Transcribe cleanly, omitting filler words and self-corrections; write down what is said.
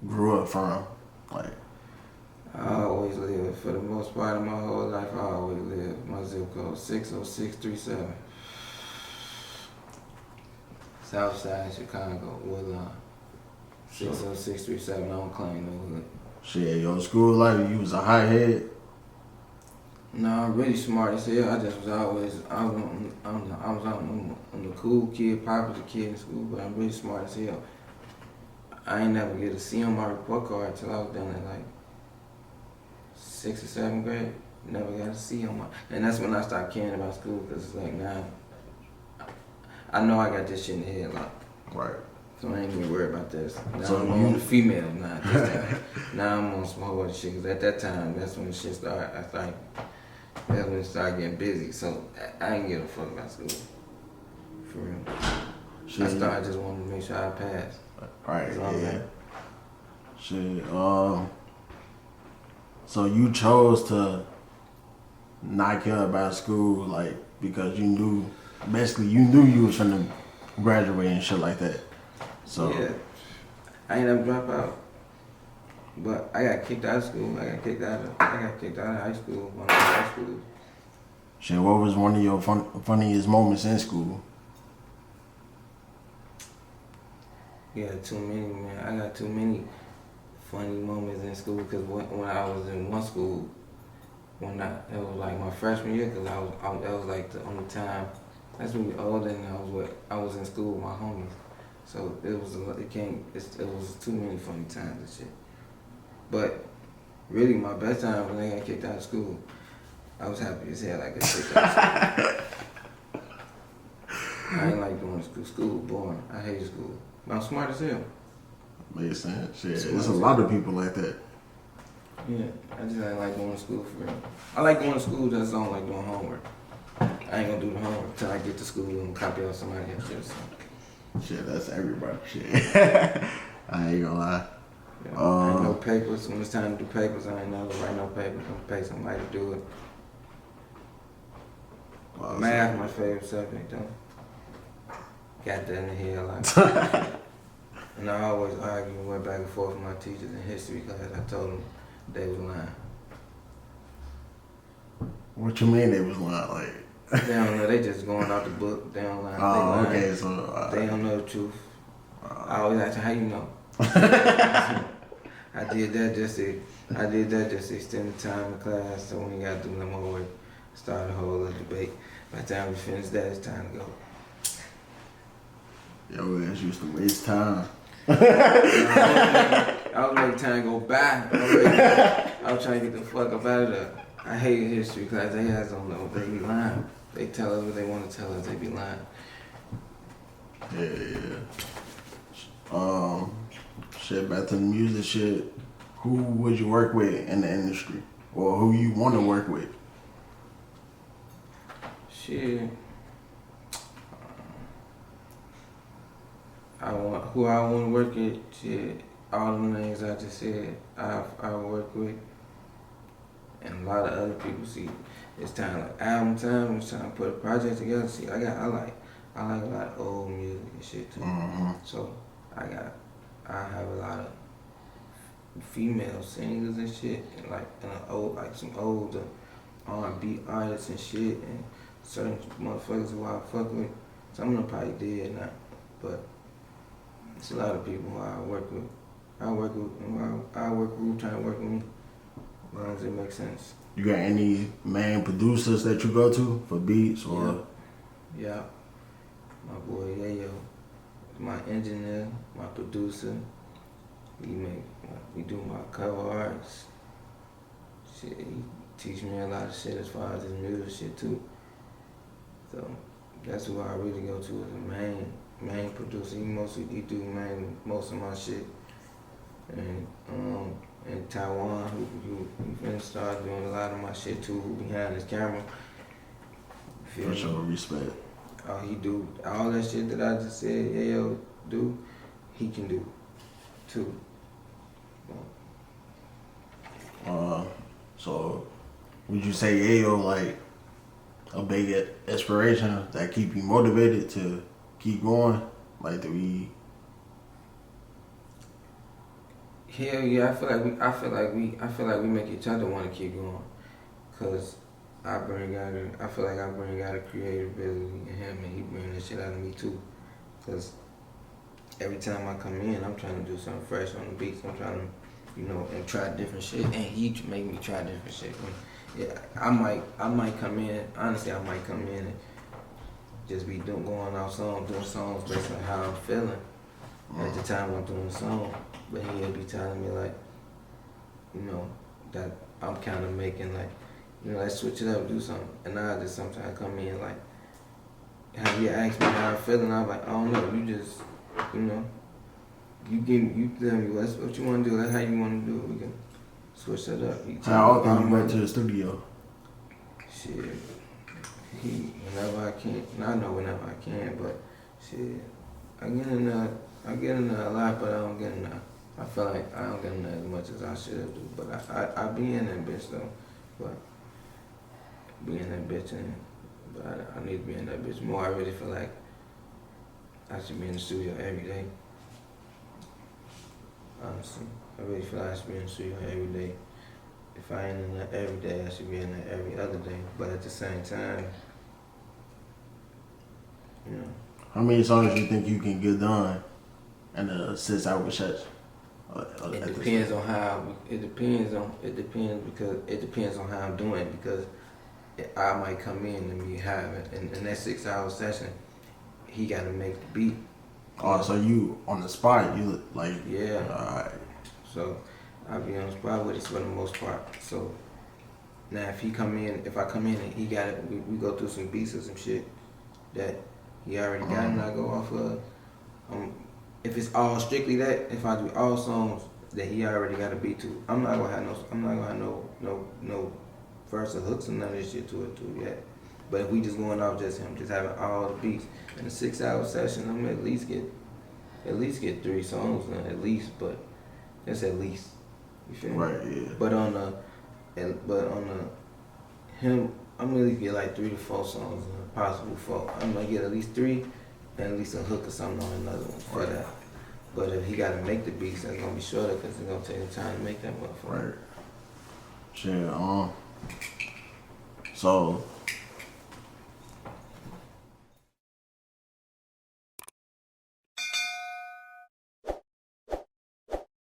grew up from? Like, I always lived, for the most part of my whole life, I always lived. My zip code 60637. Southside Chicago, Woodlawn. 60637, I don't claim no hood. shit, your school life, you was a high head? No, I'm really smart as hell. I just was always, I was on the cool kid, popular kid in school, but I'm really smart as hell. I ain't never get a C on my report card until I was done in like 6th or 7th grade. Never got a C on my, and that's when I started caring about school, because it's like now, I know I got this shit in the head, like. Right. So I ain't even worried about this. Now So I'm on the female now. This time. Now I'm on some whole other shit, because at that time, that's when the shit started. That's when it started getting busy. So I ain't give a fuck about school. For real. Shit. I started just wanting to make sure I passed. Right, yeah. Saying. Shit, so you chose to not care about school, like, because you knew you was finna graduate and shit like that. So yeah, I ain't never drop out, but I got kicked out of school. I got kicked out of high school. One of my high schools. shit, what was one of your funniest moments in school? Yeah, too many, man. I got too many funny moments in school, because when I was in one school, it was like my freshman year, because that was like the only time. That's when we older, and I was in school with my homies. So it was too many funny times and shit. But really, my best time when I got kicked out of school, I was happy as hell I got kicked out of school. I ain't like going to school. School was boring. I hated school. But I'm smart as hell. Makes sense. Shit, there's a lot of people like that. Yeah, I just ain't like going to school for real. I like going to school, just don't like doing homework. I ain't gonna do the homework until I get to school and copy out somebody else shit. Shit, that's everybody. Shit. I ain't gonna lie. Yeah, I ain't no papers. When it's time to do papers, I ain't never write no papers. I'm gonna pay somebody to do it. Wow, Math, my favorite subject, though. Got that in the head like. And I always argue and went back and forth with my teachers in history class. I told them they was lying. What you mean they was lying? Like, They don't know. They just going off the book. They don't lie. oh, they okay. So they don't know the truth. I always ask them, how you know? I did that just to extend the time in class, so we ain't got to do no more work. Start a whole other debate. By the time we finish that, it's time to go. Yo, ass used to waste time. I was making time go by. I was trying to get the fuck up out of there. I hated history class. They guys don't know. They be lying. They tell us what they want to tell us. They be lying. Yeah. Shit, back to the music shit. Who would you work with in the industry? Or who you want to work with? Shit. Who I want to work with, shit, all the names I just said, I work with, and a lot of other people. See, it's time like album time. It's time to put a project together. See, I like a lot of old music and shit too. Mm-hmm. So I have a lot of female singers and shit, and some older R&B artists and shit, and certain motherfuckers who I fuck with. Some of them probably dead now, but it's a lot of people who I work with. I work with who trying to work with me, as long as it makes sense. You got any main producers that you go to for beats or? Yeah. My boy Yayo, my engineer, my producer. We do my cover arts. Shit, he teach me a lot of shit as far as his music shit too. So that's who I really go to as a main producer. He do most of my shit. And in Taiwan, who finna start doing a lot of my shit too, who behind his camera. For sure, respect. He do all that shit that I just said Yayo do, he can do too. So would you say Yayo like a big inspiration that keep you motivated to keep going? Like, do we? Hell yeah, I feel like we make each other want to keep going, cause I feel like I bring out a creative ability in him, and he bring that shit out of me too. Cause every time I come in, I'm trying to do something fresh on the beats. I'm trying to, and try different shit, and he make me try different shit. Yeah, I might come in. Honestly, I might come in and just be doing songs based on how I'm feeling at the time I'm doing the song. But he'll be telling me like, that I'm kind of making like, let's switch it up, do something. And I just sometimes come in like, have you asked me how I'm feeling? I'm like, I don't know. You just, you tell me what you want to do. That's how you want to do it. We can switch that up. How often you go to the studio? Shit, whenever I can. I know whenever I can, but shit, I get in there a lot, but I don't get in there. I feel like I don't get in there as much as I should do, but I be in that bitch though. But be in that bitch, but I need to be in that bitch more. I really feel like I should be in the studio every day. Honestly, I really feel like I should be in the studio every day. If I ain't in there every day, I should be in there every other day. But at the same time, How many songs do you think you can get done in a 6-hour session? It depends on how. It depends on how I'm doing it, because I might come in and be having in that 6-hour session. He got to make the beat. Oh, so you on the spot? You like? Yeah. Alright. So I'll be on the spot with it for the most part. So now if I come in and he got it, we go through some beats or some shit that he already got, and I go off of. If it's all strictly that, if I do all songs that he already got a beat to, I'm not gonna have no verse or hooks or none of this shit to it too yet. But if we just going off just him, just having all the beats in a 6-hour session, I'm gonna at least get 3 songs done, at least. But that's at least. You feel me? Right. Yeah. But on him, I'm gonna get like 3 to 4 songs, possible 4. I'm gonna get at least 3. And at least a hook or something on another one for that. But if he gotta make the beats, that's gonna be shorter, because it's gonna take him time to make that motherfucker. Right. Shit. So